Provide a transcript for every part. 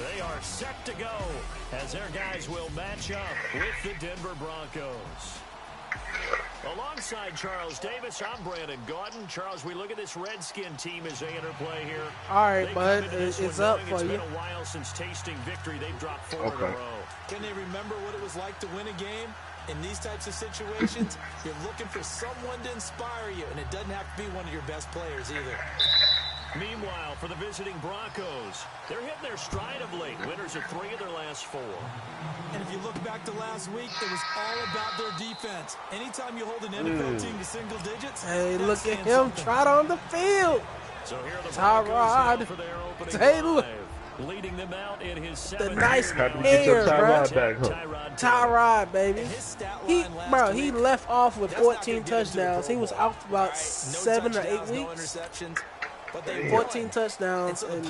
They are set to go as their guys will match up with the Denver Broncos. Alongside Charles Davis, I'm Brandon Gaudin. Charles, we look at this Redskin team as they interplay here. All right, bud, it's up for you. It's been a while since tasting victory. They've dropped 4 in a row. Can they remember what it was like to win a game? In these types of situations, you're looking for someone to inspire you, and it doesn't have to be one of your best players either. Meanwhile, for the visiting Broncos, they're hitting their stride of late. Winners of 3 of their last 4. And if you look back to last week, it was all about their defense. Anytime you hold an NFL team to single digits, hey, look at him trot on the field. So here are the Tyrod for their opening Taylor. drive. Leading them out in his 7th The nice year. hair, bro. Tyrod, Tyrod, baby. He left off with 14 touchdowns. He was out for about 7 or 8 weeks. 14 touchdowns, and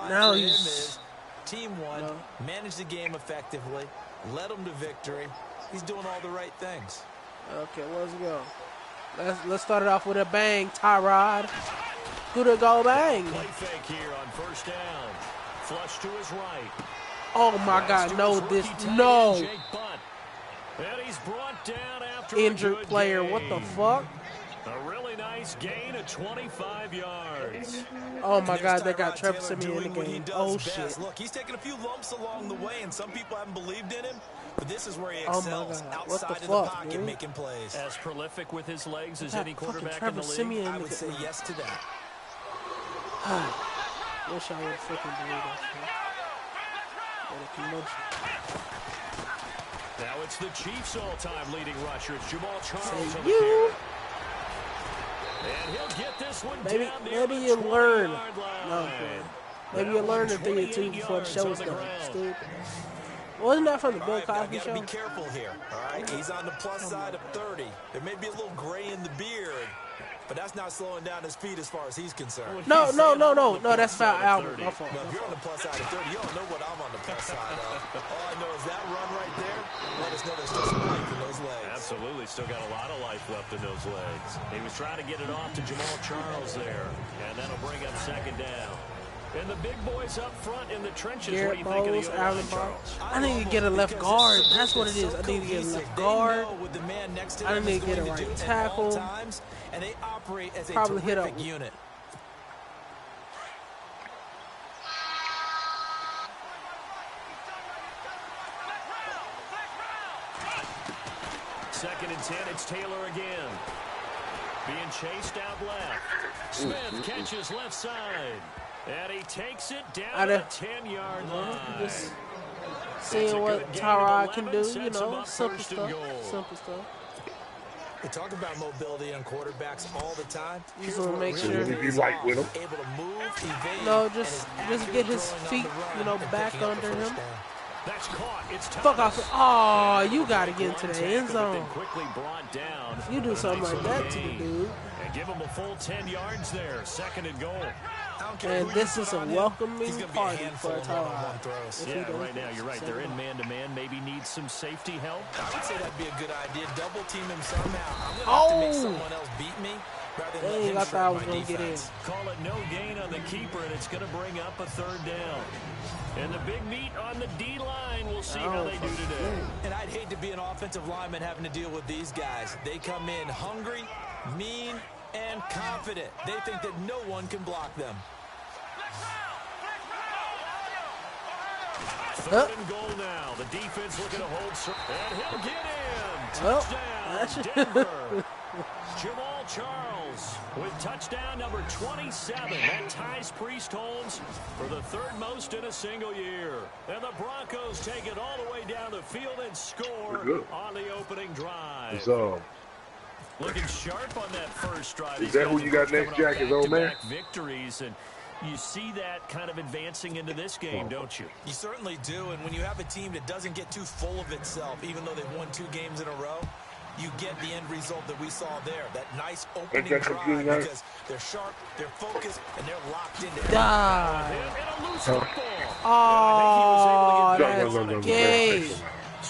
now he's team won, managed the game effectively, led them to victory. He's doing all the right things. Okay, let's go. Let's start it off with a bang, Tyrod. Do the go bang. Play fake here on first down. Flush to his right. Oh my God, no, this no. And he's brought down after Injured player, what the fuck? A really nice gain of 25 yards. Oh my God, they got Trevor Siemian in the game. Oh shit. Look, he's taken a few lumps along the way, and some people haven't believed in him. But this is where he excels, outside of the pocket, making plays. As prolific with his legs as any quarterback in the league. Siemian I would say yes to that. Wish I would freaking believe that. Now it's the Chiefs' all-time leading rusher. It's Jamal Charles on the you. carry. And he'll get this one maybe you learn. No, maybe you learn a thing or two before the show is done. Stupid. Wasn't that from the Bill Cosby show? Be careful here. All right, he's on the plus side of 30. There may be a little gray in the beard, but that's not slowing down his speed as far as he's concerned. No, that's foul Albert. My fault. No, if you're on the plus side of 30, you don't know what I'm on the plus side of. All I know is that run right there, let us know there's still some life in those legs. Absolutely, still got a lot of life left in those legs. He was trying to get it off to Jamal Charles there, and that'll bring up second down. And the big boys up front in the trenches. What do you think of the O-line, Charles? I need to get a left guard. That's what it is. I need to get a left guard. I need to get a right tackle. And they operate as a probably hit a unit. Second and 10, it's Taylor again. Being chased out left. Smith catches left side. And he takes it down to the 10-yard line. Just seeing what Tyrod can do, you know, simple stuff. We talk about mobility on quarterbacks all the time. Just want to make sure he's light with him. Able to move, evade, no, just get his feet, you know, back under him. That's caught. It's fuck off. Oh, you got to get into the end zone. Quickly brought down. If you do something like that to the dude. And give him a full 10 yards there. Second and goal. And this is a welcoming party for Tyrod. Yeah, right now, you're right. They're in man-to-man. Maybe needs some safety help. I would say that'd be a good idea. Double team him somehow. I'm going to have to make someone else beat me. Dang, I thought I was going to get in. Call it no gain on the keeper, and it's going to bring up a third down. And the big meat on the D-line. We'll see how they do today. And I'd hate to be an offensive lineman having to deal with these guys. They come in hungry, mean, and confident. They think that no one can block them. Third and goal now. The defense looking to hold. And he'll get in. Touchdown, Denver. Jamal Charles with touchdown number 27. That ties Priest Holmes for the third most in a single year. And the Broncos take it all the way down the field and score on the opening drive. Looking sharp on that first drive. Is that who you got next, Jack? His old man? Victories, and you see that kind of advancing into this game, don't you? You certainly do, and when you have a team that doesn't get too full of itself, even though they've won 2 games in a row, you get the end result that we saw there, that nice opening drive, because they're sharp, they're focused, and they're locked into it. Oh, that's gay.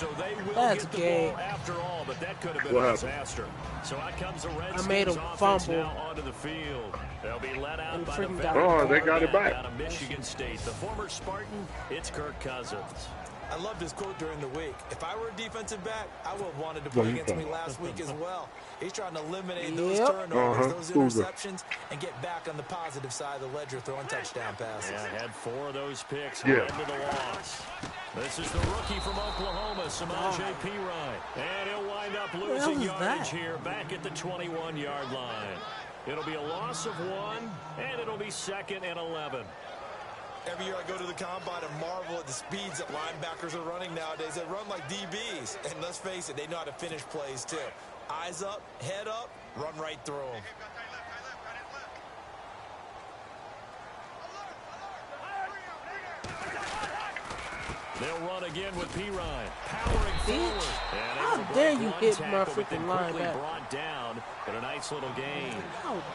So they will That's get the gay. ball after all, but that could have been a disaster. So out comes the Redskins. I made him fumble. Now onto the field. They'll be let out by the they got it back. out of Michigan State. The former Spartan, it's Kirk Cousins. I loved his quote during the week. If I were a defensive back, I would have wanted to play against me last week as well. He's trying to eliminate those turnovers, those interceptions, and get back on the positive side of the ledger, throwing touchdown passes. Yeah, had 4 of those picks. Led to the loss. This is the rookie from Oklahoma, Samaje Perine. And he'll wind up losing yardage here back at the 21-yard line. It'll be a loss of 1, and it'll be 2nd and 11. Every year I go to the combine and marvel at the speeds that linebackers are running nowadays. They run like DBs. And let's face it, they know how to finish plays too. Eyes up, head up, run right through them. They'll run again with Perine. Powering forward. How dare you hit my freaking linebacker? Brought down, but a nice little gain.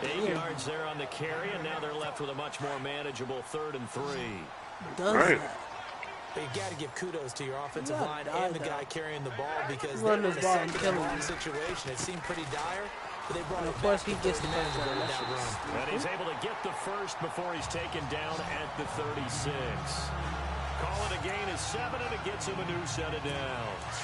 8 yards there on the carry, and now they're left with a much more manageable 3rd and 3. Does that? But you got to give kudos to your offensive line and the guy carrying the ball because Run they were this in ball a and second kill and long him. situation. It seemed pretty dire, but they brought it Of back. course, he gets the first down. And he's able to get the first before he's taken down at the 36. Call it a gain of 7, and it gets him a new set of downs.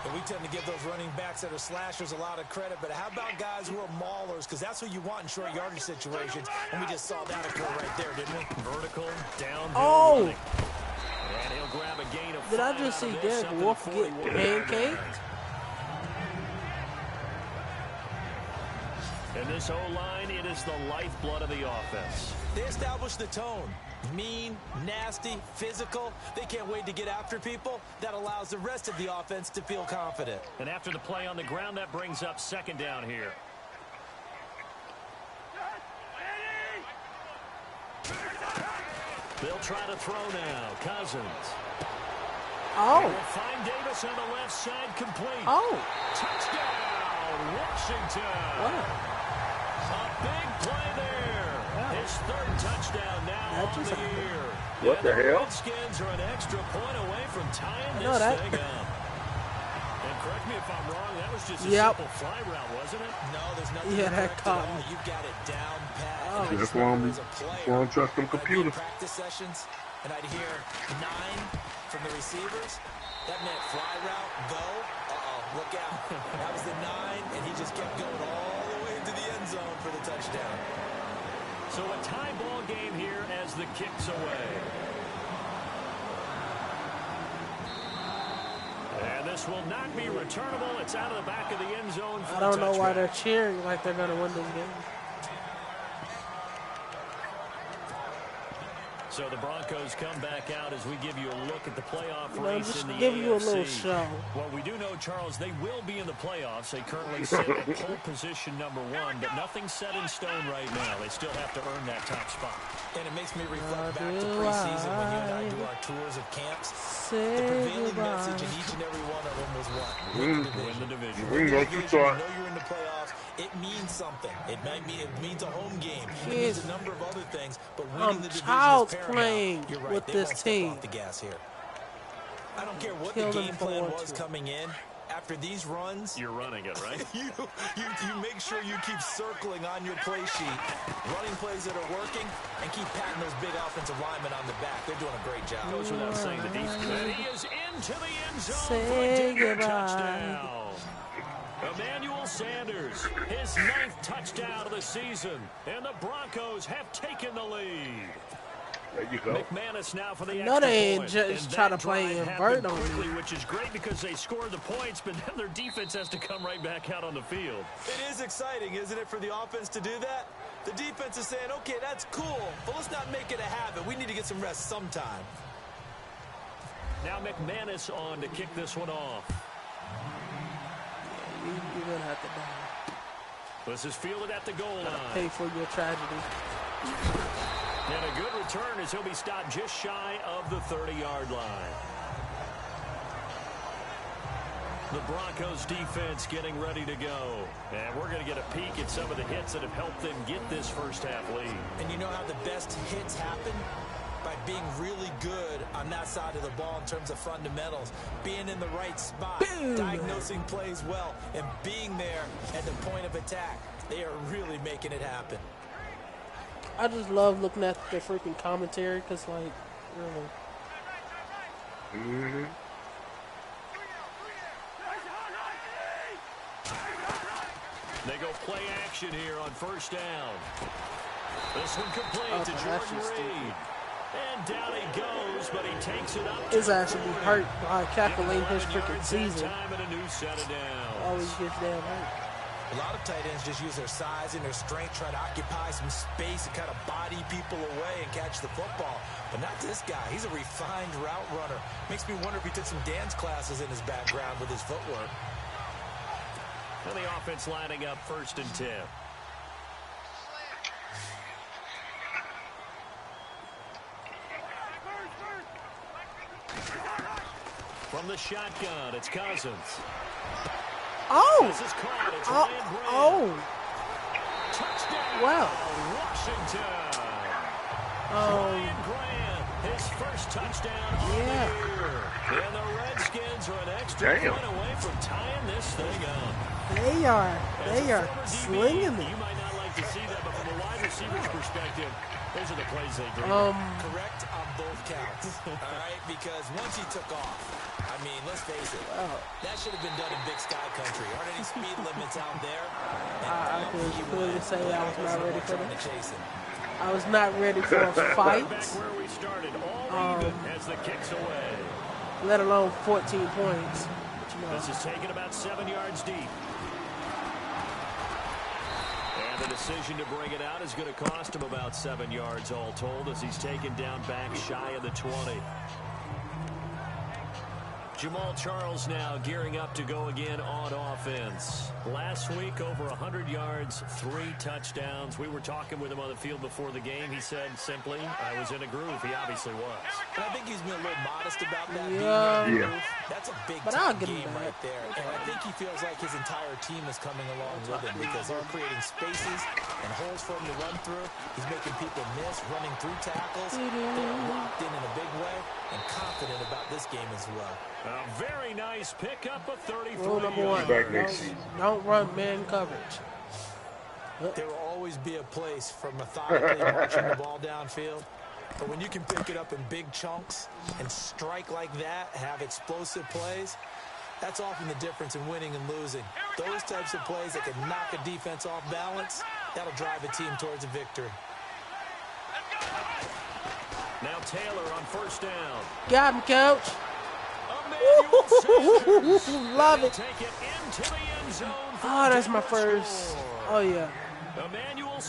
And we tend to give those running backs that are slashers a lot of credit, but how about guys who are maulers? Because that's what you want in short yardage situations, and we just saw that occur right there, didn't we? Vertical, downhill running. And he'll grab a gain of 5. Did I just see Derek Wolf get pancaked? In this O-line, it is the lifeblood of the offense. They established the tone. Mean, nasty, physical. They can't wait to get after people. That allows the rest of the offense to feel confident. And after the play on the ground, that brings up 2nd down here. They'll try to throw now. Cousins. Oh. Will find Davis on the left side, complete. Oh. Touchdown, Washington. What? A big play there. His 3rd touchdown now on the year. What the hell? Redskins are an extra point away from tying this thing up. And correct me if I'm wrong, that was just a simple fly route, wasn't it? No, there's nothing that caught me. You've got it down pat. Oh. That's why I'm trusting computers. Practice sessions, and I'd hear 9 from the receivers. That meant fly route, go. Uh-oh, look out. That was the 9, and he just kept going all the way into the end zone for the touchdown. So a tie ball game here as the kick's away. And this will not be returnable. It's out of the back of the end zone for I don't know why they're cheering like they're going to win this game. So the Broncos come back out as we give you a look at the playoff race just in the give AFC. you a little show. Well, we do know, Charles, they will be in the playoffs. They currently sit at pole position number 1, but nothing's set in stone right now. They still have to earn that top spot. And it makes me reflect back to preseason when you and I do our tours of camps. The prevailing message in each and every one of them was what? Win the division. We know you thought. You know you're in the playoffs. It means something. It means a home game. It means a number of other things. But winning the division is paramount. Playing You're right. with They this won't team. step off the gas here. I don't care what the game plan was coming in. After these runs, you're running it, right? you make sure you keep circling on your play sheet, running plays that are working, and keep patting those big offensive linemen on the back. They're doing a great job. Goes without saying the defense. And he is into the end zone Say for a digger goodbye. touchdown. Emmanuel Sanders, his 9th touchdown of the season, and the Broncos have taken the lead. There you go. McManus now for the No, extra they ain't point. just And try to that play drive invert happened on quickly, me. which is great because they scored the points, but then their defense has to come right back out on the field. It is exciting, isn't it, for the offense to do that? The defense is saying, okay, that's cool, but let's not make it a habit. We need to get some rest sometime. Now McManus on to kick this one off. You're going to have to die. This is fielded at the goal line. Pay for your tragedy. And a good return as he'll be stopped just shy of the 30-yard line. The Broncos defense getting ready to go. And we're going to get a peek at some of the hits that have helped them get this first half lead. And you know how the best hits happen? By being really good on on that side of the ball in terms of fundamentals. Being in the right spot, diagnosing plays well, and being there at the point of attack. They are really making it happen. I just love looking at the freaking commentary because, like, really. Mm-hmm. They go play action here on first down. This one complete to Jordan Reed. And down he goes, but he takes it up. His ass will be hurt by calculating his freaking season. Always gets damn hurt. A lot of tight ends just use their size and their strength, try to occupy some space and kind of body people away and catch the football. But not this guy. He's a refined route runner. Makes me wonder if he took some dance classes in his background with his footwork. And the offense lining up 1st and 10. From the shotgun, it's Cousins. Oh! This is caught. It's Touchdown! Wow. Washington. Ryan Grant, his first touchdown of the year. And the Redskins are an extra point away from tying this thing up. They are slinging it. You might not like to see that, but from a wide receiver's perspective, those are the plays they dream. Correct on both counts. All right, because once he took off, I mean, let's face it, that should have been done in Big Sky Country. Aren't any speed limits out there? I could clearly say I was not ready for that. I was not ready for a fight. Back where we started, all even as the kicks away. Let alone 14 points. This is taken about 7 yards deep. And the decision to bring it out is going to cost him about 7 yards all told as he's taken down back shy of the 20. Jamal Charles now gearing up to go again on offense. Last week, over 100 yards, 3 touchdowns. We were talking with him on the field before the game. He said simply, I was in a groove. He obviously was. And I think he's been a little modest about that. Yeah. That's a big game right there. And I think he feels like his entire team is coming along with him because they're creating spaces and holes for him to run through. He's making people miss, running through tackles. They're locked in a big way and confident about this game as well. A very nice pickup of 33 Rule number 1. Don't run man coverage. There will always be a place for methodically marching the ball downfield. But when you can pick it up in big chunks and strike like that, have explosive plays, that's often the difference in winning and losing. Those types of plays that can knock a defense off balance, that'll drive a team towards a victory. Now Taylor on first down. Got him, coach. Love it. Oh, that's my first. Oh, yeah.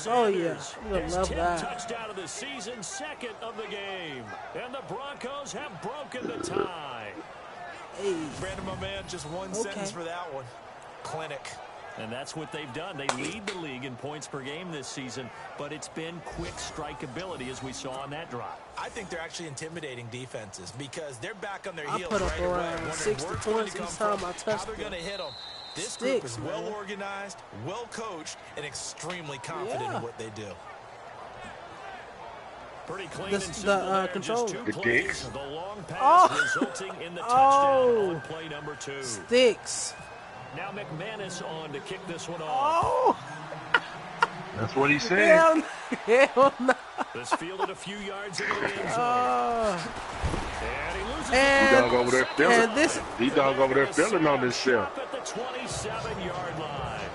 Oh, yeah. I'm going to love that. Touchdown of the season, 2nd of the game. And the Broncos have broken the tie. Hey. Brandon, my man, just one sentence for that one. Clinic. And that's what they've done. They lead the league in points per game this season, but it's been quick strikeability as we saw on that drive. I think they're actually intimidating defenses because they're back on their heels put up right away. around 60 points each time I touch how they're going to hit them. This group is well organized, well coached, and extremely confident in what they do. Pretty clean the control. The plays, the long pass resulting in the touchdown on play number 2. Sticks. Now McManus on to kick this one off. That's what he said. Hell no. This fielded a few yards into the end zone. And he loses D-Dog over there feeling. this D-Dog over there feeling on this shit. at the 27-yard line.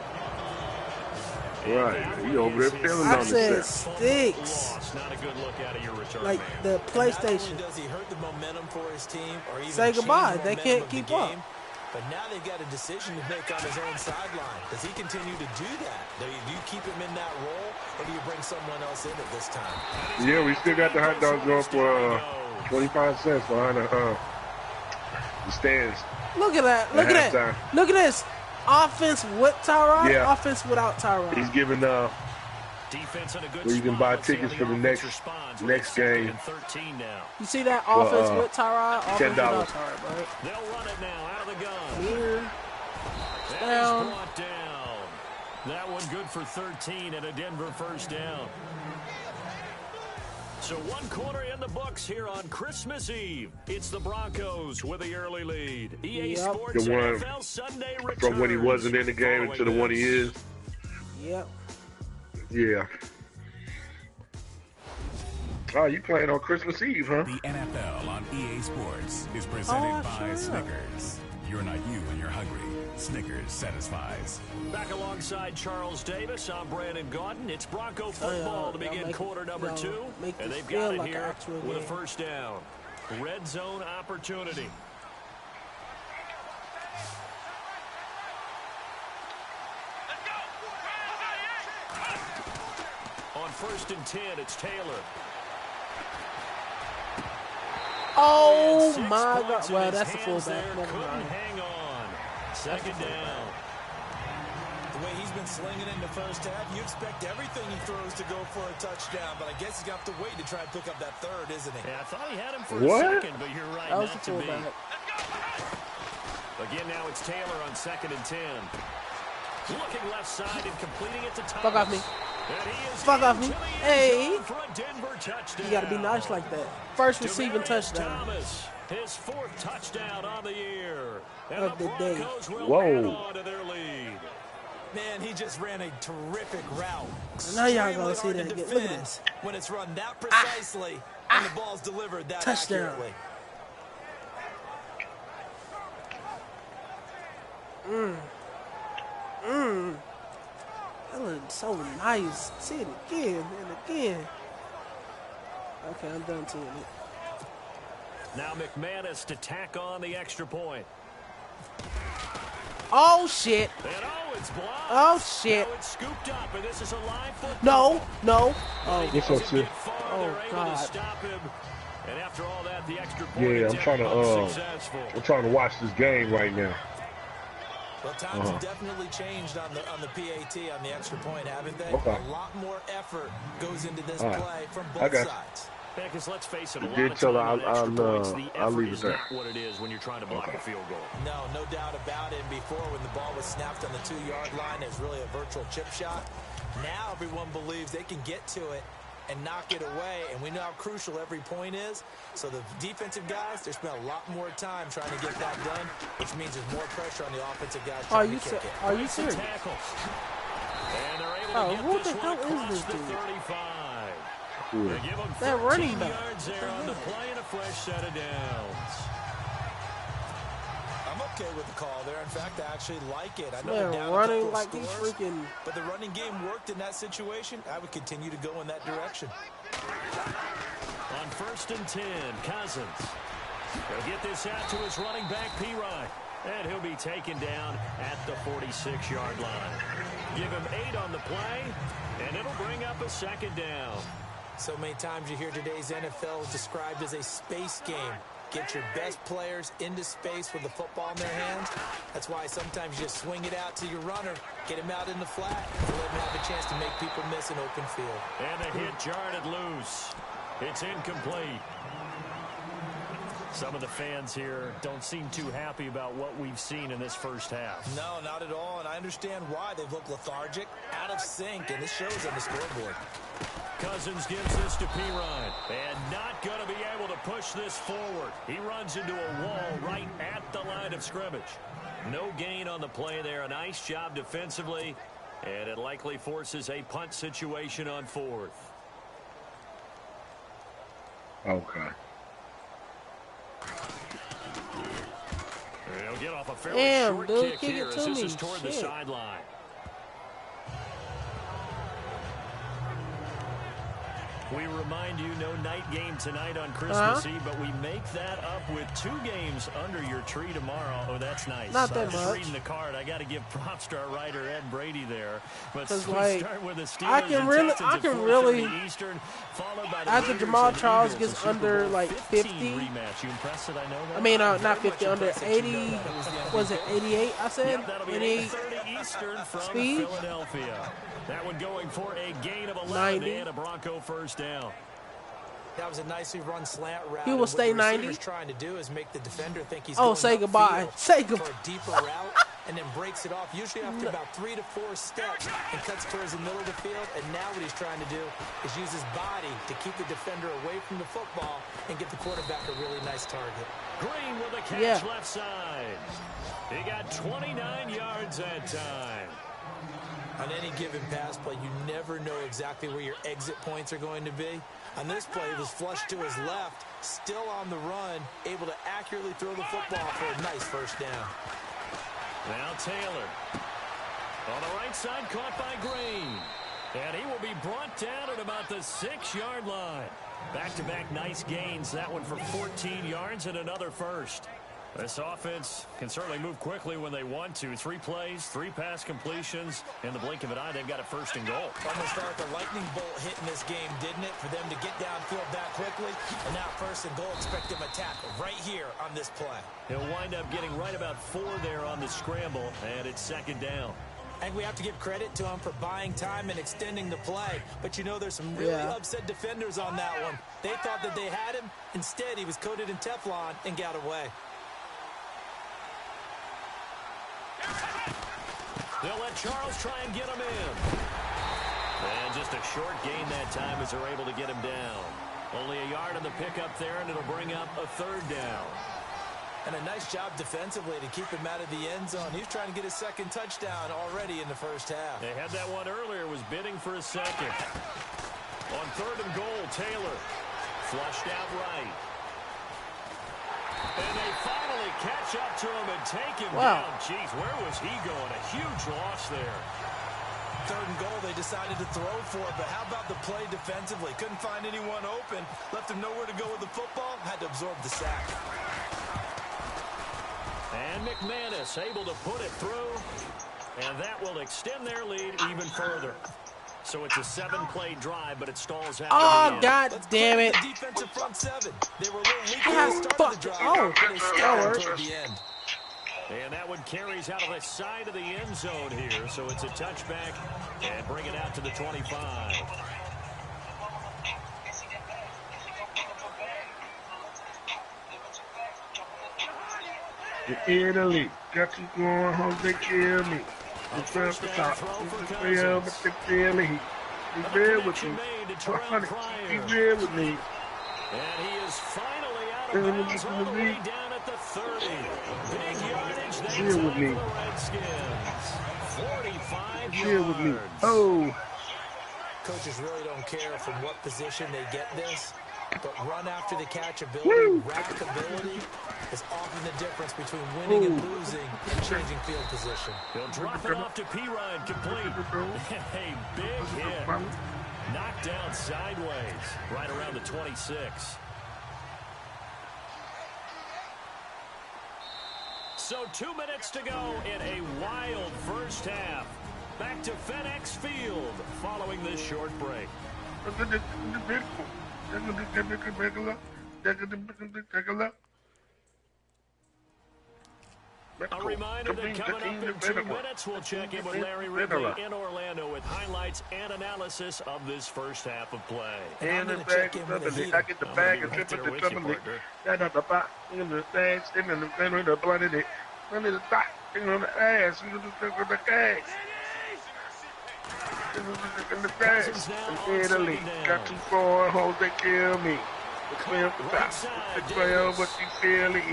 Right. He over there feeling I on said this shit. sticks. Not a good look out of your return Like man. the PlayStation. Does he hurt the momentum for his team or even Say goodbye. change the They momentum can't of the keep game? up. But now they've got a decision to make on his own sideline. Does he continue to do that? Do you keep him in that role, or do you bring someone else in at this time? Yeah, we still got the hot dogs going for 25 cents behind the stands. Look at that. Look at that. Look at this. Offense with Tyrod, offense without Tyrod. He's giving defense in a good where you can buy tickets for the next game. 13 now. You see that offense with Tyrod, offense without Tyrod, right? They'll run it now out of the gun. Here. Down. Brought down. That one good for 13 and a Denver first down. So one quarter in the books here on Christmas Eve. It's the Broncos with the early lead. EA Sports the one NFL Sunday returns. From when he wasn't in the game to the one he is. Yep. Yeah. Oh, you playing on Christmas Eve, huh? The NFL on EA Sports is presented by Snickers. You're not you when you're hungry. Snickers satisfies. Back alongside Charles Davis, I'm Brandon Gaudin. It's Bronco football to begin quarter number 2. And they've got it here with a first down. Red zone opportunity. On 1st and 10, it's Taylor. Oh my God! Well, that's a fullback. Never mind. Hang on. Second down. The way he's been slinging in the first half, you expect everything he throws to go for a touchdown, but I guess he's got to wait to try and pick up that third, isn't he? Yeah, I thought he had him for a second, but you're right, that was not to be. Again, now it's Taylor on 2nd and 10. Looking left side and completing it to Thomas. Fuck off me. Fuck off me. Hey. You got to be nice like that. First receiving touchdown. Thomas, his 4th touchdown on the year. And of the day. Whoa. To their lead. Man, he just ran a terrific route. Now y'all going to see that again. Look at this. When it's run that precisely and the ball's delivered that touchdown. accurately. That looks so nice. See it again and again. Okay, I'm done seeing it. Now McManus to tack on the extra point. Oh shit! And it's blocked. Oh shit! Now it's scooped up, and this is a live football. No, no. Oh, what's up, sis? Oh God! Stop him. And after all that, the extra point. Yeah, I'm trying to watch this game right now. Well, times have definitely changed on the PAT, on the extra point, haven't they? Okay. A lot more effort goes into this play from both sides. Yeah, because let's face it, a You lot did of tell time her on extra points, the I'll effort leave it is there. not what it is when you're trying to block a field goal. No doubt about it. And before, when the ball was snapped on the 2-yard line, it was really a virtual chip shot. Now everyone believes they can get to it and knock it away, and we know how crucial every point is. So the defensive guys, they spend a lot more time trying to get that done, which means there's more pressure on the offensive guys trying to kick it. Are you serious? And they're able to get who this the hell one is across this the dude? 35. Cool. They give them That running 13 back. yards there on the play and a fresh set of downs. I'm okay with the call there. In fact, I actually like it. I know Man, they're down running a couple like of he's scores, freaking. but the running game worked in that situation. I would continue to go in that direction. On 1st and 10, Cousins. He'll get this out to his running back, P-Ryan. And he'll be taken down at the 46-yard line. Give him 8 on the play, and it'll bring up a second down. So many times you hear today's NFL described as a space game. Get your best players into space with the football in their hands. That's why sometimes you just swing it out to your runner, get him out in the flat, and let him have a chance to make people miss an open field. And the hit jarred it loose. It's incomplete. Some of the fans here don't seem too happy about what we've seen in this first half. No, not at all, and I understand why. They've looked lethargic, out of sync, and this shows on the scoreboard. Cousins gives this to P-Ryan, and not going to be able to push this forward. He runs into a wall right at the line of scrimmage. No gain on the play there. A nice job defensively, and it likely forces a punt situation on 4th. Okay. He'll get off a fairly short kick here as this is toward the sideline. We remind you, no night game tonight on Christmas Eve, but we make that up with 2 games under your tree tomorrow. Oh, that's nice. Not that much. Reading the card, I got to give props to our writer Ed Brady there. But we like, start with the Steelers I can really, Eastern, followed by the after Jamal Charles gets under like 50. Rematch. You impressed that I know that? I mean, not 50, under 80. Was it 88? I said. Yep, that'll be 88 8:30 Eastern from speed. Philadelphia. That one going for a gain of 11 90. and a Bronco first down. That was a nicely run slant route. He will stay 90. What the receiver's trying to do is make the defender think he's Oh, going say goodbye. upfield Say goodbye. for a deeper route. and then breaks it off, usually after about 3 to 4 steps, and cuts towards the middle of the field. And now what he's trying to do is use his body to keep the defender away from the football and get the quarterback a really nice target. Green with a catch left side. He got 29 yards that time. On any given pass play, you never know exactly where your exit points are going to be. On this play, it was flushed to his left, still on the run, able to accurately throw the football for a nice first down. Now Taylor. On the right side, caught by Green. And he will be brought down at about the 6-yard line. Back-to-back nice gains. That one for 14 yards and another first. This offense can certainly move quickly when they want to. 3 plays, 3 pass completions. In the blink of an eye, they've got a 1st and goal. Almost felt like a lightning bolt hit in this game, didn't it? For them to get downfield that quickly. And now 1st and goal, expect them to tackle right here on this play. He'll wind up getting right about 4 there on the scramble, and it's 2nd down. And we have to give credit to him for buying time and extending the play. But you know, there's some really upset defenders on that one. They thought that they had him. Instead, he was coated in Teflon and got away. They'll let Charles try and get him in. And just a short gain that time as they're able to get him down. Only a yard on the pickup there, and it'll bring up a 3rd down. And a nice job defensively to keep him out of the end zone. He's trying to get his 2nd touchdown already in the first half. They had that one earlier, was bidding for a 2nd. On 3rd and goal, Taylor flushed out right. And they finally catch up to him and take him down. Jeez, where was he going? A huge loss there. 3rd and goal, they decided to throw for it, but how about the play defensively? Couldn't find anyone open, left him nowhere to go with the football, had to absorb the sack. And McManus able to put it through, and that will extend their lead even further. So it's a 7-play drive, but it stalls out. Oh, God damn it. The defensive front 7. They were a little weak at the start of the drive. Oh, but they started toward the end. And that one carries out of the side of the end zone here. So it's a touchback and bring it out to the 25. Italy, got you going home, they kill me. It's up the top. It's real, but they kill me. He's real with me. He's real with me. And he is finally out of bounds all the way down at the 30. Big yardage that time for the Redskins. 45 yards. With me. Oh. Coaches really don't care from what position they get this, but run after the catch ability, rack ability is often the difference between winning and losing and changing field position. He'll drop it off to P-Ryan, complete. A big hit. Knocked down sideways, right around the 26. So 2 minutes to go in a wild first half. Back to FedEx Field following this short break. A reminder that coming up in 2 minutes, we'll check in with Larry Ridley in Orlando with highlights and analysis of this first half of play. And the bag is under I get the bag and flip it to somebody. That on the back, in the thing, in the blood in it. Under the top, on the ass, in the gas. In the gas. In Italy, got you going home, they kill me. The 12 the top, the 12, but you feel it.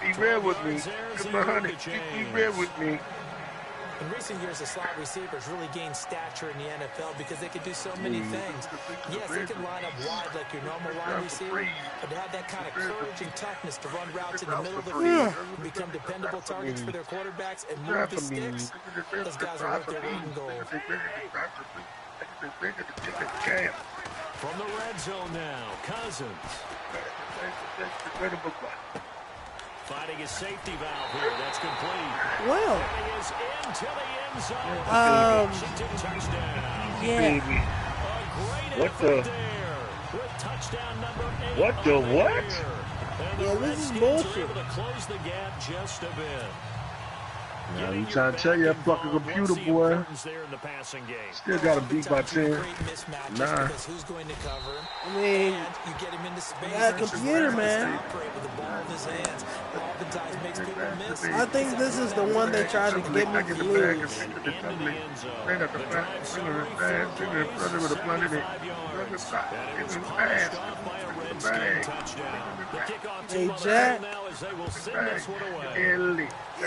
Be real with me. Come on, honey. Be real with me. In recent years, the slot receivers really gained stature in the NFL because they could do so many things. Yes, they can line up wide like your normal wide receiver, but they have that kind of courage and toughness to run routes in the middle of the field and become dependable targets for their quarterbacks and move the sticks. Those guys are worth their weight in gold. From the red zone now, Cousins. Finding his safety valve here. That's complete. Well. And he is into the end zone. Washington touchdown. Yeah. A great effort there. With touchdown number 8. What the what? Yeah, this is bullshit. Able to close the gap just a bit. Now you trying to tell you that fucking computer, boy. Still got to beat by 10. Nah. Who's going to cover? I mean, you get him into space. that computer, man. his hands. Oftentimes makes people miss. I think this is the one they tried to get me to lose. Hey, Jack.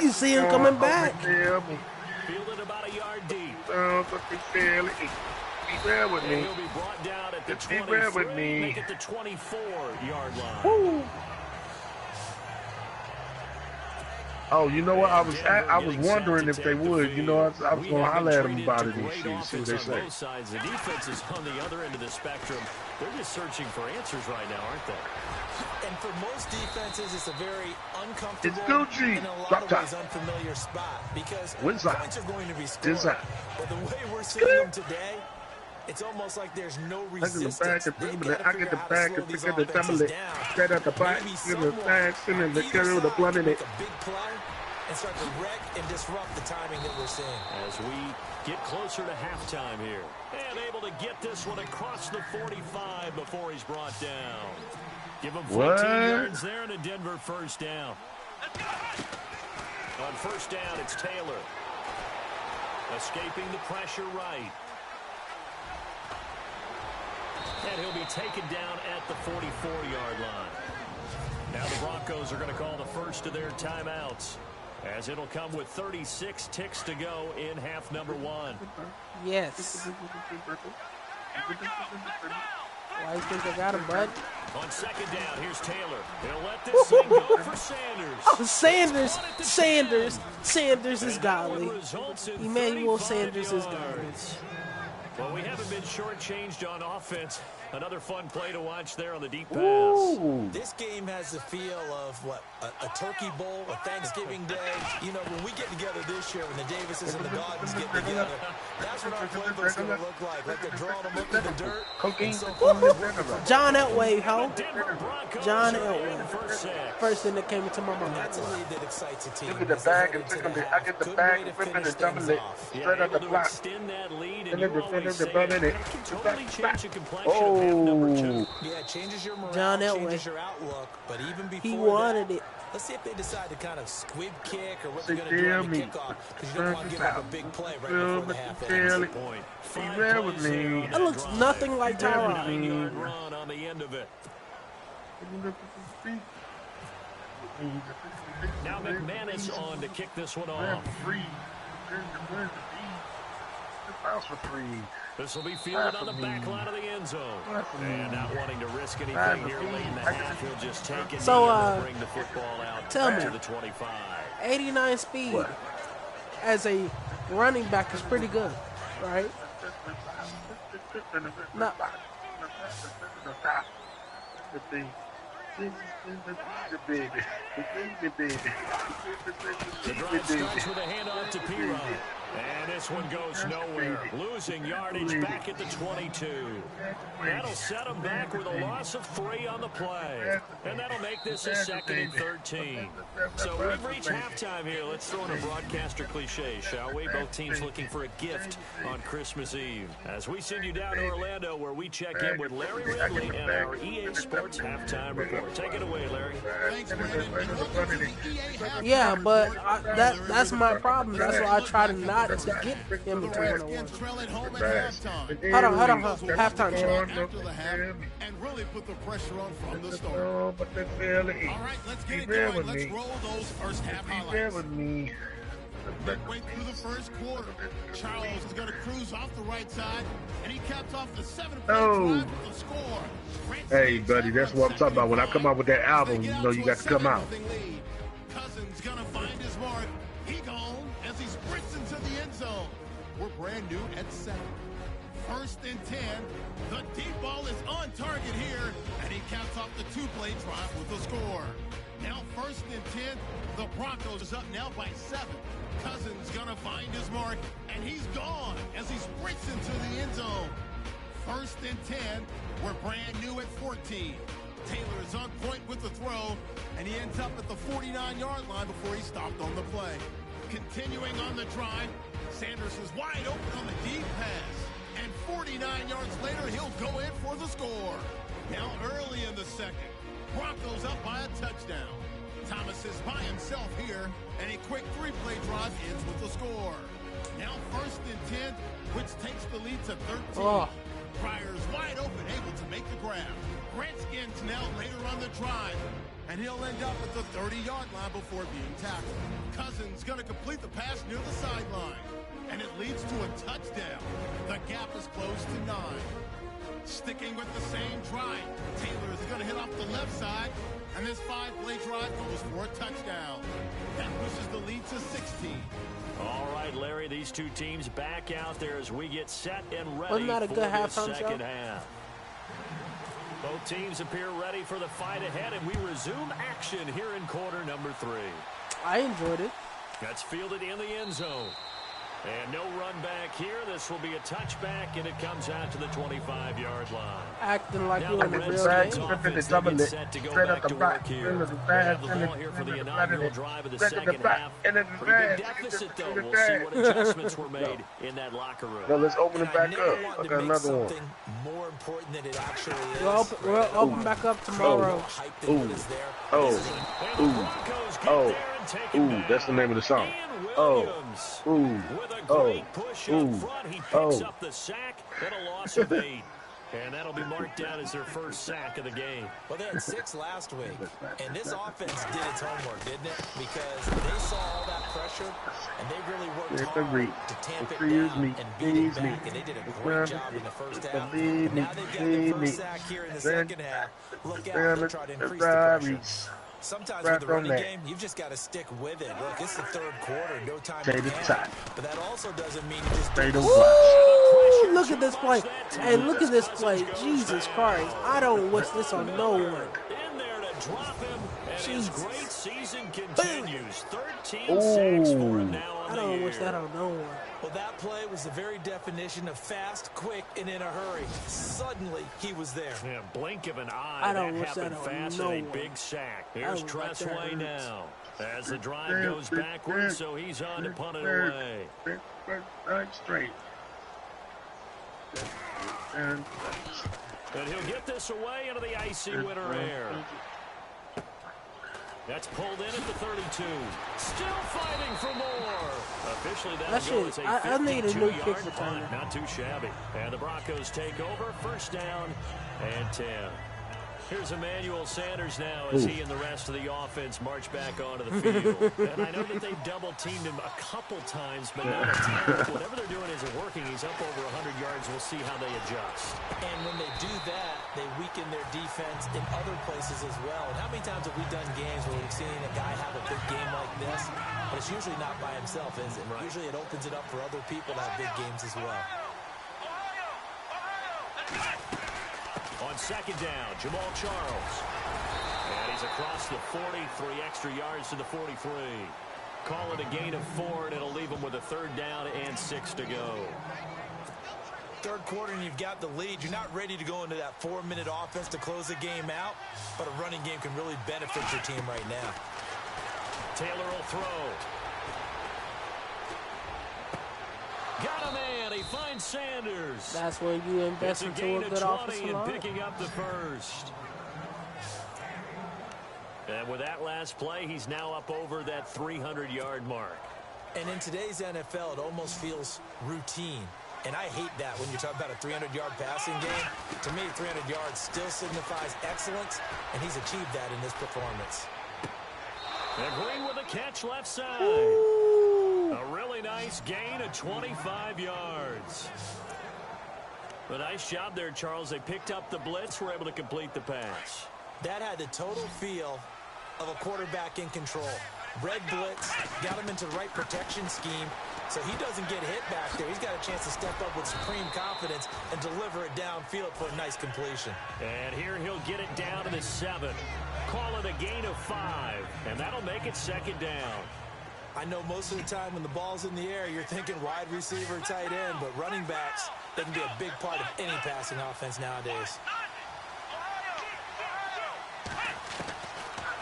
You see him coming back. Fielded about a yard deep. Be there with me. He'll be brought down at the Be there with 23, me. make it the 24-yard line. Woo. Oh, you know what? I was wondering if they would. You know, I was going to holler at them about it and see what they say. Both sides. The defense is on the other end of the spectrum. They're just searching for answers right now, aren't they? And for most defenses, it's a very uncomfortable It's Gucci. and a lot Drop of top. ways unfamiliar spot because Inside. points are going to be scored. Inside. But the way we're seeing them today, it's almost like there's no resistance. I get the bag and pick up the family. Straight out the back, give the bag, send the carry with the blunt in it. A big play and start to wreck and disrupt the timing that we're seeing. As we get closer to halftime here. And able to get this one across the 45 before he's brought down. Give him 14 yards there and a Denver first down. On first down, it's Taylor. Escaping the pressure right. And he'll be taken down at the 44-yard line. Now the Broncos are going to call the first of their timeouts, as it'll come with 36 ticks to go in half number one. Yes. Why you think I got him, bud? On second down, here's Taylor. He'll let this thing go for Sanders. Oh, Sanders is godly. Emmanuel Sanders is godly. Well, we haven't been shortchanged on offense. Another fun play to watch there on the deep pass. Ooh. This game has the feel of, what, a turkey bowl, a Thanksgiving day. You know, when we get together this year, when the Davises and the Daltons get together, that's what our playbook's going to look like. Like they're drawing them up in the dirt. And so John Elway, ho. Denver Broncos John are in Elway. for a sack. First thing that came into my mind. that's a lead that excites a team. Look at the bag and pick up the, I get the bag and flip it and dump it straight out the Able to block. extend that lead, And and you then always the say bun in it it. can totally change the complexion of half number two. Oh. Yeah, it changes your morale, John Elway. changes your outlook. But even before He wanted that, it. let's see if they decide to kind of squib kick or what they're Say, going to do on the damn me. kickoff. Because you don't want to give up a big play right before the half ends. Barely. Point. Be there with me. That looks nothing like Tyrod. 9-yard run on the end of it. Now McManus on to kick this one off. This will be fielded on the back line of the end zone. And not wanting to risk anything here late in the half, he'll just take it and bring the football out tell me. to the 25. 89 speed as a running back is pretty good, right? No. The drive starts with a handoff to Pirro. And this one goes nowhere. Losing yardage back at the 22. That'll set him back with a loss of 3 on the play. And that'll make this a 2nd and 13. So we've reached halftime here. Let's throw in a broadcaster cliche, shall we? Both teams looking for a gift on Christmas Eve. As we send you down to Orlando, where we check in with Larry Ridley and our EA Sports Halftime Report. Take it away, Larry. Yeah, but that's my problem. That's why I try to not to get him into 101. Hold on. Halftime show. After the half, and really put the pressure on from the start. All right, let's get it going. Let's roll those first half highlights. Midway through the first quarter, Charles is going to cruise off the right side, and he caps off the 7-point drive with the score. Hey, buddy, that's what I'm talking about. When I come out with that album, you know you got to come out. Cousins going to find his mark. He gone as he sprints into the end zone. We're brand new at 7. 1st and 10. The deep ball is on target here, and he caps off the 2-play drive with the score. Now 1st and 10. The Broncos is up now by 7. Cousins gonna find his mark, and he's gone as he sprints into the end zone. 1st and 10. We're brand new at 14. Taylor is on point with the throw, and he ends up at the 49-yard line before he stopped on the play. Continuing on the drive, Sanders is wide open on the deep pass. And 49 yards later, he'll go in for the score. Now early in the second, Broncos up by a touchdown. is by himself here, and a quick three-play drive ends with a score. Now 1st and 10, which takes the lead to 13. Oh. Pryor's wide open, able to make the grab. Grant skins now later on the drive, and he'll end up at the 30-yard line before being tackled. Cousins going to complete the pass near the sideline, and it leads to a touchdown. The gap is closed to 9. Sticking with the same drive, Taylor is going to hit off the left side, and this 5-play drive goes for a touchdown. That pushes the lead to 16. All right, Larry, these two teams back out there as we get set and ready Wasn't that a for good the halftime second show? half. Both teams appear ready for the fight ahead, and we resume action here in quarter number 3. I enjoyed it. That's fielded in the end zone. And no run back here. This will be a touchback, and it comes out to the 25-yard line. Acting like Now we were in the the real Redskins game. offense, they get set to go back to work here. They have the ball here for the inaugural drive of the second half. Pretty big deficit, though. We'll see what adjustments were made in that locker room. No, let's open it back up. I got another one. More important than it actually is. We'll open back up tomorrow. Ooh, that's the name of the song. With a great push up front, he picks up the sack and a loss of 8. And that'll be marked down as their first sack of the game. Well, they had 6 last week, and this offense did its homework, didn't it? Because they saw all that pressure, and they really worked hard to tamp it down and beat it back, and they did a great job in the first half. Now they've got their first sack here in the second half. Look out, they'll try to increase the pressure. Sometimes with the running game, you've just got to stick with it. Look, it's the third quarter, no time to panic. But that also doesn't mean you just don't. Ooh, look at this play. Hey, look at this play. Jesus Christ. I don't wish this on no one. In there to drop him, and his great season continues. 13 sacks for him now on I the don't year. wish that on no one. Well, that play was the very definition of fast, quick, and in a hurry. Suddenly, he was there. Yeah, blink of an eye. I don't that wish happened that on fast no and a one. big sack. Here's would like that Tressway hurts. now. As the drive goes backwards, so he's on to punt it away. Straight. And And he'll get this away into the icy winter air. That's pulled in at the 32. Still fighting for more. Officially, that'll go as a I need a new kick 52-yard returner. punt. Not too shabby. And the Broncos take over. First down and 10. Here's Emmanuel Sanders now as he and the rest of the offense march back onto the field. And I know that they've double-teamed him a couple times, but now whatever they're doing isn't working. He's up over 100 yards. We'll see how they adjust. And when they do that, they weaken their defense in other places as well. And how many times have we done games where we've seen a guy have a big game like this? But it's usually not by himself, is it? Right. Usually it opens it up for other people to have big games as well. On second down, Jamal Charles. And he's across the 40, 3 extra yards to the 43. Call it a gain of 4, and it'll leave him with a third down and 6 to go. Third quarter, and you've got the lead. You're not ready to go into that 4-minute offense to close the game out, but a running game can really benefit your team right now. Taylor will throw. Got a man. He finds Sanders. That's when you invest It's a into gain a of good 20 offensive and line. picking up the first. And with that last play, he's now up over that 300-yard mark. And in today's NFL, it almost feels routine. And I hate that when you're talking about a 300-yard passing game. To me, 300 yards still signifies excellence, and he's achieved that in this performance. And Green with a catch left side. A really nice gain of 25 yards. A nice job there, Charles. They picked up the blitz, were able to complete the pass. That had the total feel of a quarterback in control. Red blitz, got him into the right protection scheme, so he doesn't get hit back there. He's got a chance to step up with supreme confidence and deliver it downfield for a nice completion. And here he'll get it down to the 7. Call it a gain of 5, and that'll make it second down. I know most of the time when the ball's in the air, you're thinking wide receiver, tight end, but running backs, they can be a big part of any passing offense nowadays.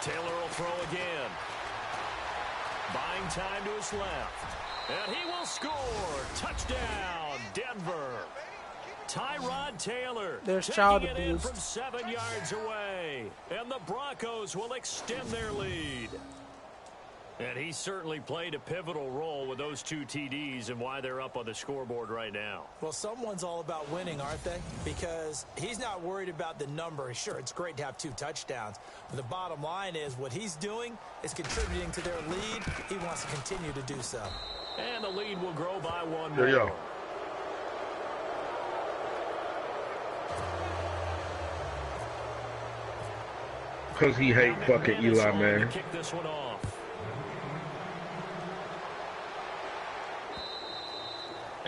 Taylor will throw again. Buying time to his left. And he will score. Touchdown, Denver. Tyrod Taylor There's taking child it in abuse. from 7 yards away. And the Broncos will extend their lead. And he certainly played a pivotal role with those 2 TDs and why they're up on the scoreboard right now. Well, someone's all about winning, aren't they? Because he's not worried about the number. Sure, it's great to have 2 touchdowns. But the bottom line is what he's doing is contributing to their lead. He wants to continue to do so. And the lead will grow by 1 There you more. go. Because he hate fucking Eli, man. Kick this one off.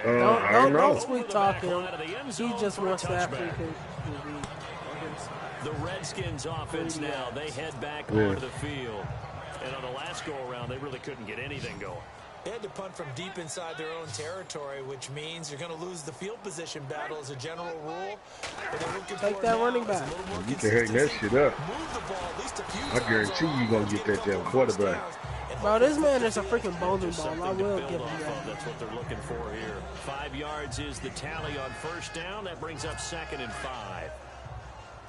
Don't sweet talk him. He just wants to actually the Redskins offense now. They head back onto the field. And on the last go-around, they really couldn't get anything going. They had to punt from deep inside their own territory, which means you're going to lose the field position battle as a general rule. Take that running back. You can hang that shit up. I guarantee you going to get that damn quarterback. Bro, this man is a freaking bowling ball. I will give him that. That's what they're looking for here. 5 yards is the tally on first down. That brings up 2nd and 5.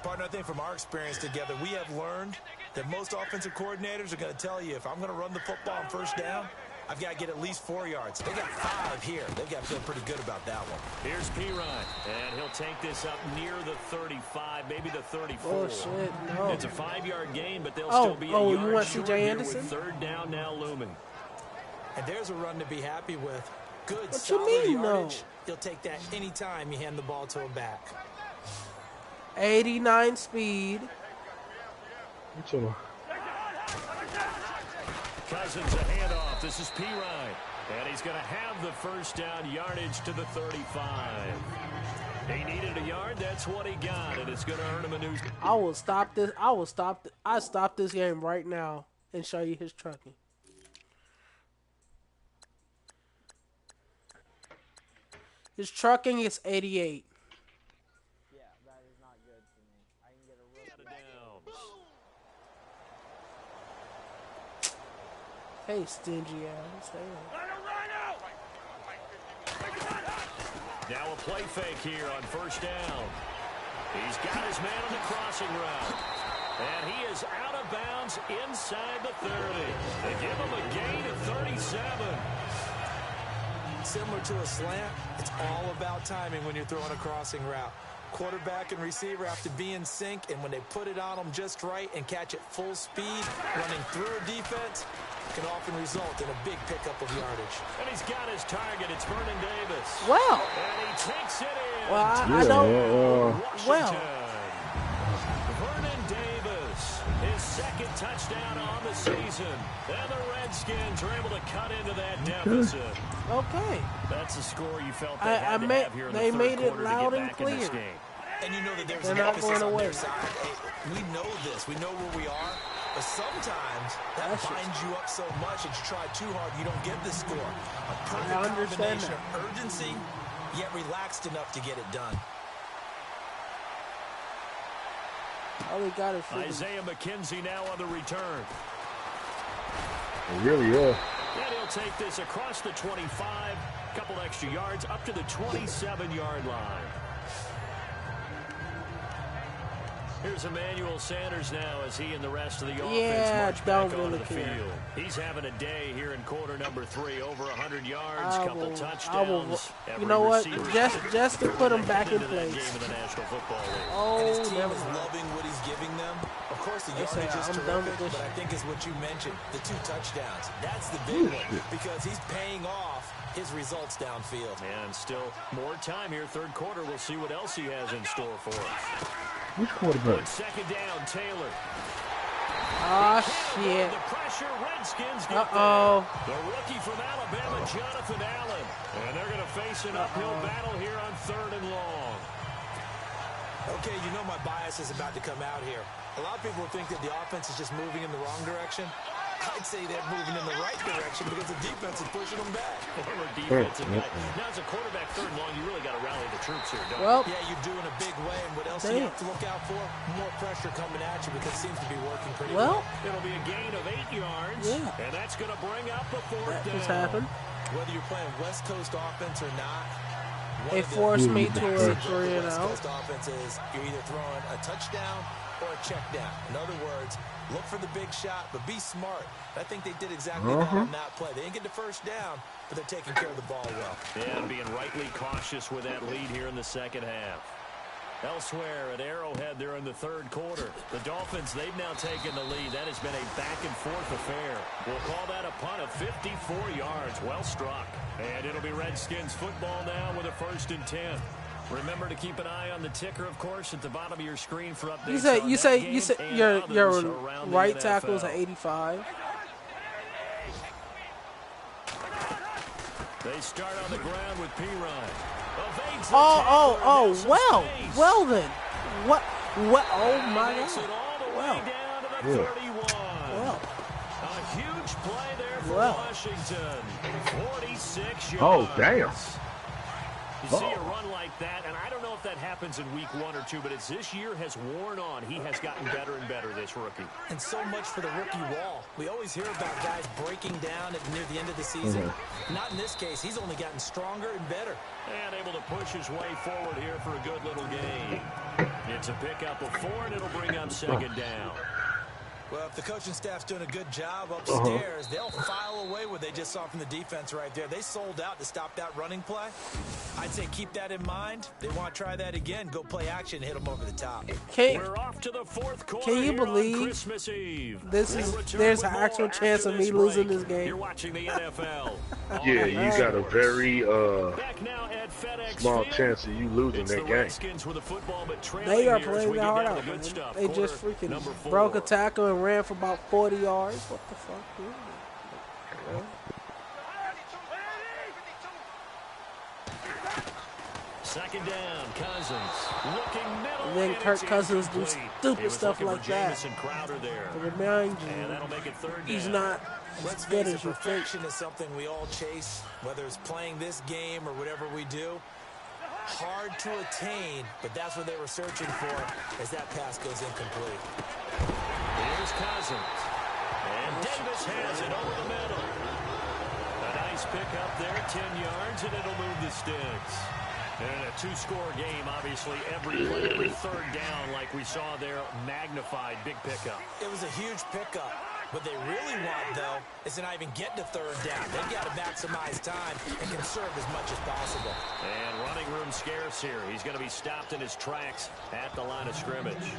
Partner, I think from our experience together, we have learned that most offensive coordinators are going to tell you, if I'm going to run the football on first down, I've got to get at least 4 yards. They got 5 here. They've got to feel pretty good about that one. Here's Pirine, and he'll take this up near the 35, maybe the 34. Oh, shit, no. It's a 5-yard gain, but they'll still be a yard you want short C.J. here Anderson? with 3rd down now looming. And there's a run to be happy with. Good, what solid you mean, yardage. no? You'll take that any time you hand the ball to a back. 89 speed. Cousins a handoff. This is Pirine. And he's going to have the first down yardage to the 35. He needed a yard. That's what he got. And it's going to earn him a new... I will stop this. I stop this game right now and show you his trucking. His trucking is 88. Yeah, that is not good for me. I can get a real Hey, stingy ass. Now a play fake here on first down. He's got his man on the crossing route. And he is out of bounds inside the 30. They give him a gain of 37. Similar to a slant, it's all about timing when you're throwing a crossing route. Quarterback and receiver have to be in sync, and when they put it on them just right and catch it full speed, running through a defense, can often result in a big pickup of yardage. And he's got his target. It's Vernon Davis. Wow. And he takes it in. Well, I don't. Well. Vernon Davis, his 2nd touchdown on the season. And the Redskins are able to cut into that deficit. Okay. That's the score you felt they had to have here in the third made it quarter loud to get and back in this clear. game. And you know that there's They're an not emphasis going on away. their side. Hey, we know this. We know where we are. But sometimes that binds you up so much that you try too hard, you don't get the score. A perfect combination of urgency, yet relaxed enough to get it done. All we got is Isaiah McKenzie now on the return. It really is. And he'll take this across the 25, couple extra yards, up to the 27-yard line. Here's Emmanuel Sanders now as he and the rest of the offense march back onto the field. He's having a day here in quarter number 3. Over 100 yards, couple touchdowns. You know what? Just to put him back in place. Game of the National Football League. Oh, and his team is loving what he's giving them. Of course, the yardage is terrific, but I think is what you mentioned, the 2 touchdowns. That's the big one because he's paying off his results downfield. And still more time here, 3rd quarter. We'll see what else he has in store for us. Which quarterback? 2nd down, Taylor. Ah, shit. The pressure, Redskins get Uh-oh. there. The rookie from Alabama, Jonathan Allen. And they're going to face an uphill battle here on 3rd and long. Okay, you know my bias is about to come out here. A lot of people think that the offense is just moving in the wrong direction. I'd say they're moving in the right direction because the defense is pushing them back. Now, as a quarterback, 3rd and long, you really got to rally the troops here, don't you? Yeah, you do in a big way. And what else do you have to look out for? More pressure coming at you because it seems to be working pretty well. It'll be a gain of 8 yards, and that's going to bring up the 4th down. That just happened. Whether you're playing West Coast offense or not, it forced me to a 3 and out. West Coast offense is you're either throwing a touchdown or a check down. In other words, Look for the big shot, but be smart. I think they did exactly that on that play. They didn't get the first down, but they're taking care of the ball well. Yeah, and being rightly cautious with that lead here in the second half. Elsewhere at Arrowhead, they're in the third quarter. The Dolphins, they've now taken the lead. That has been a back-and-forth affair. We'll call that a punt of 54 yards. Well struck. And it'll be Redskins football now with a 1st and 10. Remember to keep an eye on the ticker, of course, at the bottom of your screen for updates. You say your right tackle's at 85. They start on the ground with P-Ryan. Well then. What? Oh my God. Well. A huge play there for Washington. 46 yards. Oh, damn. You see a run like that, and I don't know if that happens in week 1 or 2, but as this year has worn on, he has gotten better and better, this rookie. And so much for the rookie wall. We always hear about guys breaking down near the end of the season. Not in this case. He's only gotten stronger and better. And able to push his way forward here for a good little gain. It's a pickup of 4, and it'll bring up 2nd down. Well, if the coaching staff's doing a good job upstairs, they'll file away what they just saw from the defense right there. They sold out to stop that running play. I'd say keep that in mind. They want to try that again. Go play action, hit them over the top. We're off to the 4th quarter. Can you believe Christmas Eve? There's an actual chance of me losing this game? You're watching the NFL. Yeah, you got a very small chance of you losing that game. They are playing their heart out. They just freaking broke a tackle and ran for about 40 yards. What the fuck, dude? Second down, Cousins. Looking middle. And then Kirk Cousins do stupid stuff like that. To remind you, he's not as good as you think. Perfection is something we all chase, whether it's playing this game or whatever we do. Hard to attain, but that's what they were searching for as that pass goes incomplete. Here's Cousins. And Davis has it over the middle. A nice pickup there, 10 yards, and it'll move the sticks. And in a 2-score game, obviously, every play, every 3rd down, like we saw there, magnified, big pickup. It was a huge pickup. What they really want, though, is to not even get to 3rd down. They've got to maximize time and conserve as much as possible. And running room scarce here. He's going to be stopped in his tracks at the line of scrimmage.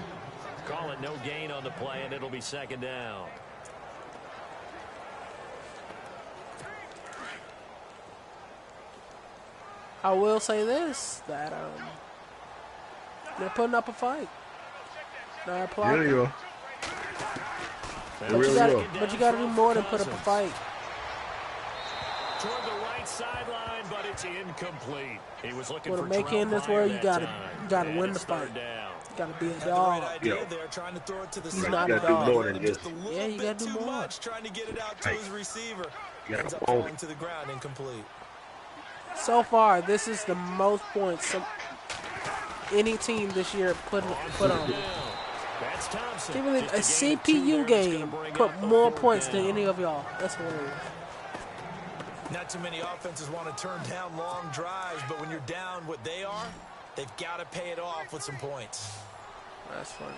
Call it no gain on the play, and it'll be 2nd down. I will say this, that they're putting up a fight. I applaud them. Go. But you got to do more than put up a fight. Toward the right sideline, but it's incomplete. He was looking to for make it in this world, you got to win the fight. You got to be a dog. He's not a dog. More than this. Yeah, you got to do more. Trying to get it out to his receiver. Ends up falling to the ground, incomplete. So far, this is the most points any team this year put on. Even a CPU game put more points than any of y'all. That's hilarious. Not too many offenses want to turn down long drives, but when you're down what they are, they've got to pay it off with some points. That's funny.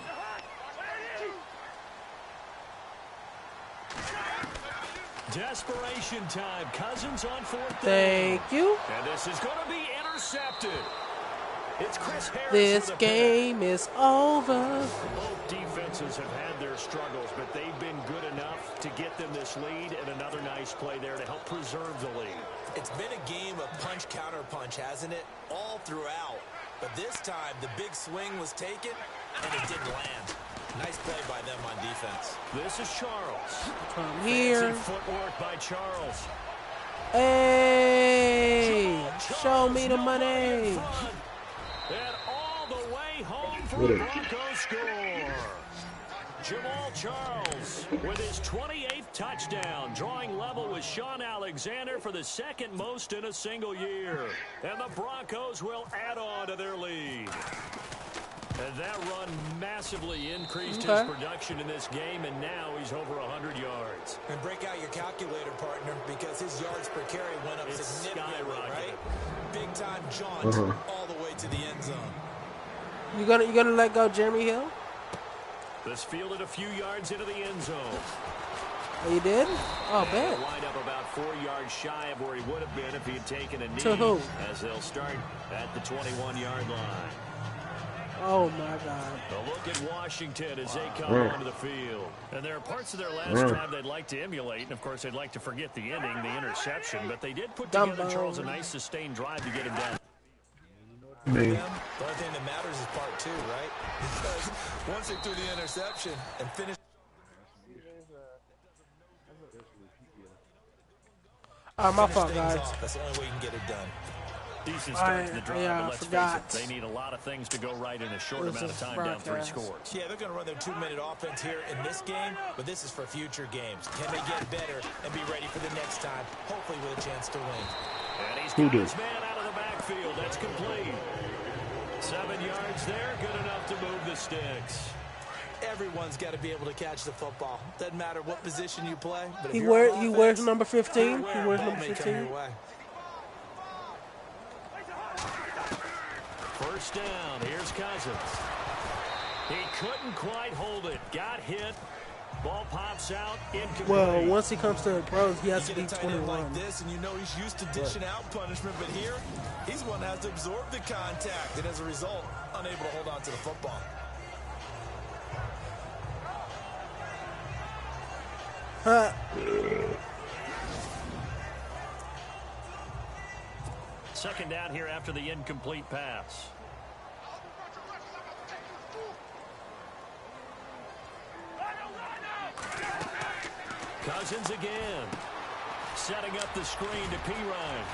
Desperation time. Cousins on 4th down. Thank you. And this is going to be intercepted. It's Chris Harris. This game is over. Both defenses have had their struggles, but they've been good enough to get them this lead, and another nice play there to help preserve the lead. It's been a game of punch-counter-punch, hasn't it? All throughout. But this time, the big swing was taken, and it didn't land. Nice play by them on defense. This is Charles. From here. Fancy footwork by Charles. Hey, show me the money. And all the way home for the Broncos score. Jamal Charles with his 28th touchdown, drawing level with Sean Alexander for the 2nd most in a single year. And the Broncos will add on to their lead. And that run massively increased his production in this game, and now he's over 100 yards. And break out your calculator, partner, because his yards per carry went up significantly, right? Big-time jaunt all the way to the end zone. You gonna let go Jeremy Hill? This fielded a few yards into the end zone. Oh, you did? Oh, bad. He'll wind up about 4 yards shy of where he would have been if he had taken a knee. To who? As they'll start at the 21-yard line. Oh, my God. A look at Washington as they come onto the field. And there are parts of their last drive they'd like to emulate. And, of course, they'd like to forget the ending, the interception. But they did put together, Charles, a nice sustained drive to get him down. The only thing that matters is part 2, right? Because once they threw the interception and finished. My fault, guys. That's the only way you can get it done. Decent start to the drive, yeah, but let's face it, they need a lot of things to go right in a short amount of time down 3 scores. Yeah, they're going to run their 2-minute offense here in this game, but this is for future games. Can they get better and be ready for the next time, hopefully with a chance to win? And he's got his man out of the backfield. That's complete. 7 yards there, good enough to move the sticks. Everyone's got to be able to catch the football. Doesn't matter what position you play. But he wears number 15. He wears number 15. First down. Here's Cousins. He couldn't quite hold it. Got hit. Ball pops out. Incomplete. Well, once he comes to the pros, he has to be 21. Like this, and you know he's used to dishing out punishment, but here he's one that has to absorb the contact, and as a result, unable to hold on to the football. Second down here after the incomplete pass. Cousins again. Setting up the screen to Pirine.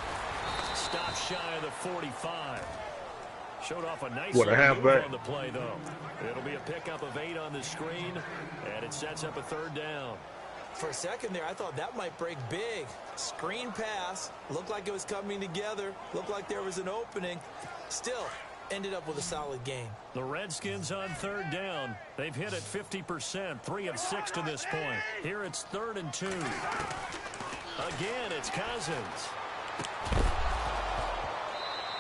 Stop shy of the 45. Showed off a nice move on the play, though. It'll be a pickup of 8 on the screen, and it sets up a third down. For a second there, I thought that might break big. Screen pass. Looked like it was coming together. Looked like there was an opening. Still, ended up with a solid game. The Redskins on third down. They've hit it 50%, 3 of 6 to this point. Here it's 3rd and 2. Again, it's Cousins.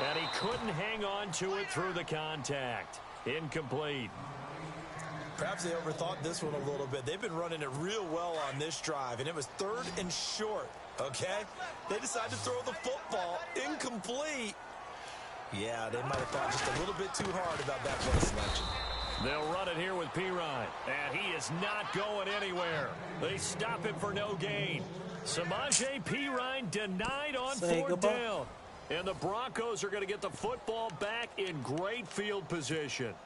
And he couldn't hang on to it through the contact. Incomplete. Perhaps they overthought this one a little bit. They've been running it real well on this drive, and it was 3rd and short, okay? They decided to throw the football incomplete. Yeah, they might have thought just a little bit too hard about that play selection. They'll run it here with Pirine, and he is not going anywhere. They stop him for no gain. Samaje Pirine denied on 4th down. And the Broncos are going to get the football back in great field position.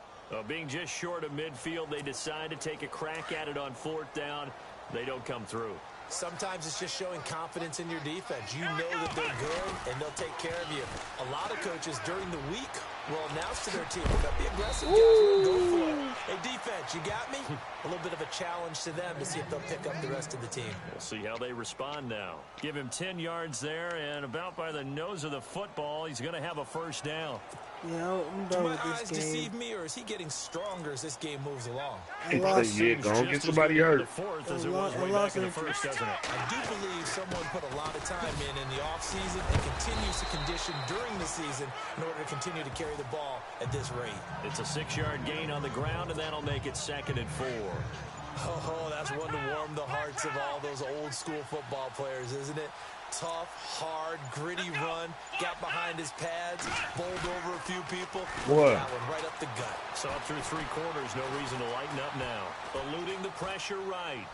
Being just short of midfield, they decide to take a crack at it on 4th down. They don't come through. Sometimes it's just showing confidence in your defense. You know that they're good, and they'll take care of you. A lot of coaches during the week will announce to their team, we're going to be aggressive, guys. We're going to go for it. Hey, defense, you got me? A little bit of a challenge to them to see if they'll pick up the rest of the team. We'll see how they respond now. Give him 10 yards there, and about by the nose of the football, he's going to have a first down. Yeah, I'm done with this game. Do my eyes deceive me, or is he getting stronger as this game moves along? Yeah, go get somebody hurt. As it was way back in the first, doesn't it? I do believe someone put a lot of time in the offseason and continues to condition during the season in order to continue to carry the ball at this rate. It's a 6-yard gain on the ground, and that'll make it 2nd and 4. Oh, that's one to warm the hearts of all those old-school football players, isn't it? Tough, hard, gritty run. Got behind his pads, bowled over a few people. What? That one right up the gut. Saw through 3 quarters, no reason to lighten up now. Eluding the pressure right.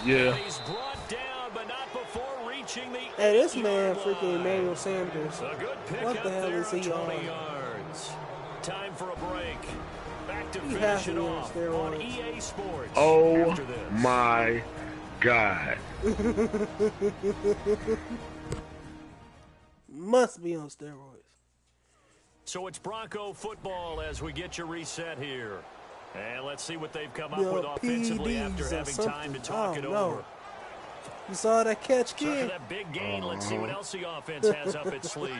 Yeah. And he's brought down, but not before reaching the Hey, this man freaking Emmanuel Sanders. A good pick what the hell is he 20 on? yards. Time for a break. Back to He finish it has off to be on on steroids. EA Sports. Oh after this. my God. Must be on steroids. So it's Bronco football as we get you reset here. And let's see what they've come up with offensively after having time to talk it over. You saw that catch, So kid? after that big gain, let's see what else the offense has up its sleeve.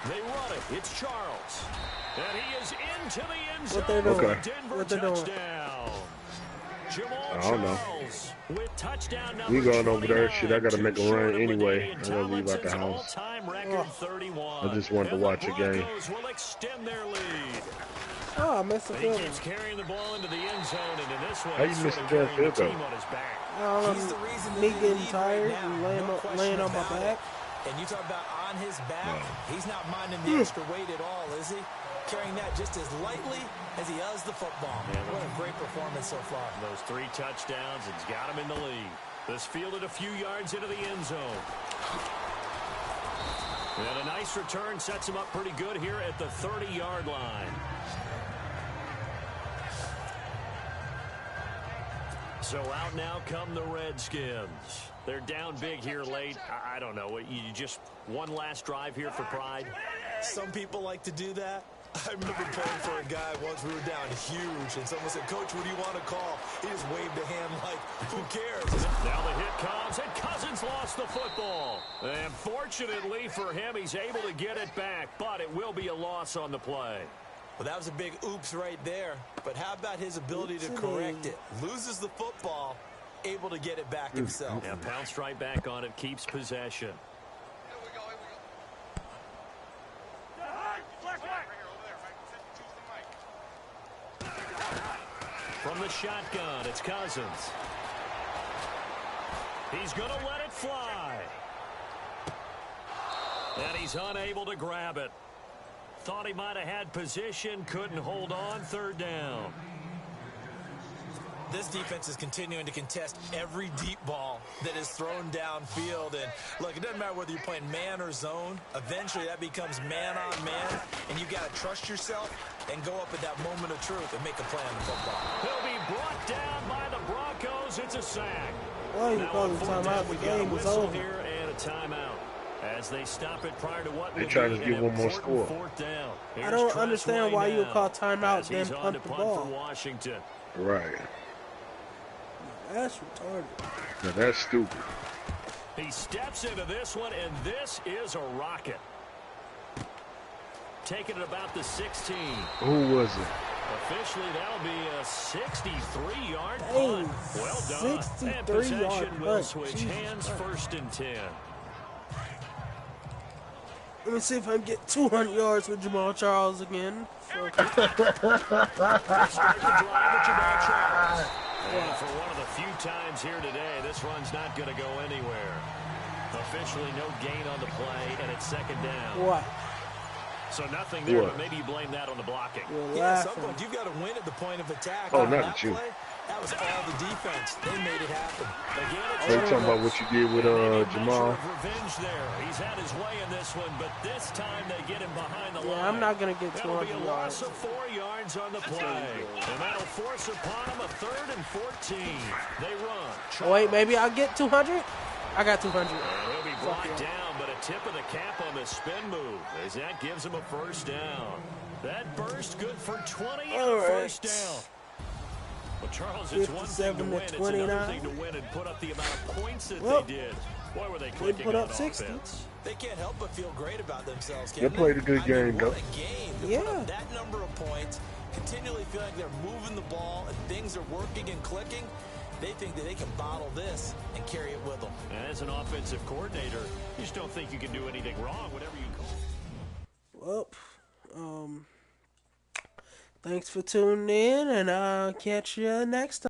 They run it. It's Charles. And he is into the end zone. What they doing? For a Denver What they doing? touchdown. I don't know. We going over there. Shit, I got to make a run anyway. I got to leave out the house. I just wanted to watch a game. Oh, I missed the field. How you missed the field goal? Me getting tired and laying on my back. And you talk about on his back, he's not minding the extra weight at all, is he? Carrying that just as lightly as he does the football. What a great performance so far. Those 3 touchdowns, it's got him in the lead. This fielded a few yards into the end zone. And a nice return sets him up pretty good here at the 30-yard line. So out now come the Redskins. They're down big here late. I don't know. You just one last drive here for pride? Some people like to do that. I remember playing for a guy once. We were down huge, and someone said, "Coach, what do you want to call?" He just waved a hand like, who cares? Now the hit comes, and Cousins lost the football. And fortunately for him, he's able to get it back, but it will be a loss on the play. Well, that was a big oops right there. But how about his ability to correct it? Loses the football, able to get it back himself. Yeah, pounced right back on it, keeps possession. From the shotgun, it's Cousins. He's going to let it fly. And he's unable to grab it. Thought he might have had position, couldn't hold on, 3rd down. This defense is continuing to contest every deep ball that is thrown downfield. And look, it doesn't matter whether you're playing man or zone. Eventually, that becomes man on man, and you got to trust yourself and go up at that moment of truth and make a play on the football. He'll be brought down by the Broncos. It's a sack. Well, you call the timeout. The game was over. Here and a timeout. As they stop it prior to what they try to get one more score. I don't understand why you would call timeout then punt the ball. For Washington. Right. That's retarded. Now that's stupid. He steps into this one, and this is a rocket. Taking it about the 16. Who was it? Officially, that'll be a 63-yard punt. Well done. And possession will switch hands, 1st and 10. Let me see if I can get 200 yards with Jamal Charles again. Start the drive with Jamal Charles. And for one of the few times here today, this run's not going to go anywhere. Officially no gain on the play, and it's 2nd down. What? So nothing there, but maybe you blame that on the blocking. Yeah, at some point, you've got to win at the point of attack. Oh, not at you. That was all the defense. They made it happen. Are you talking about what you did with Jamal? Revenge there. He's had his way in this one, but this time they get him behind the line. Yeah, I'm not going to get 200 yards. That'll be a loss of 4 yards on the play. And that'll force upon him a 3rd and 14. They run. Oh, wait, maybe I'll get 200? I got 200. He'll be brought down, but a tip of the cap on the spin move as that gives him a 1st down. That burst good for 20 on a 1st down. Well, Charles, it's one thing to win. It's another thing to win and put up the amount of points that they did. Boy, were they clicking put up on 60. offense. They can't help but feel great about themselves. They played a good game, though. What a game to put up that number of points, continually feel like they're moving the ball and things are working and clicking. They think that they can bottle this and carry it with them. And as an offensive coordinator, you just don't think you can do anything wrong, whatever you call. Well, thanks for tuning in, and I'll catch you next time.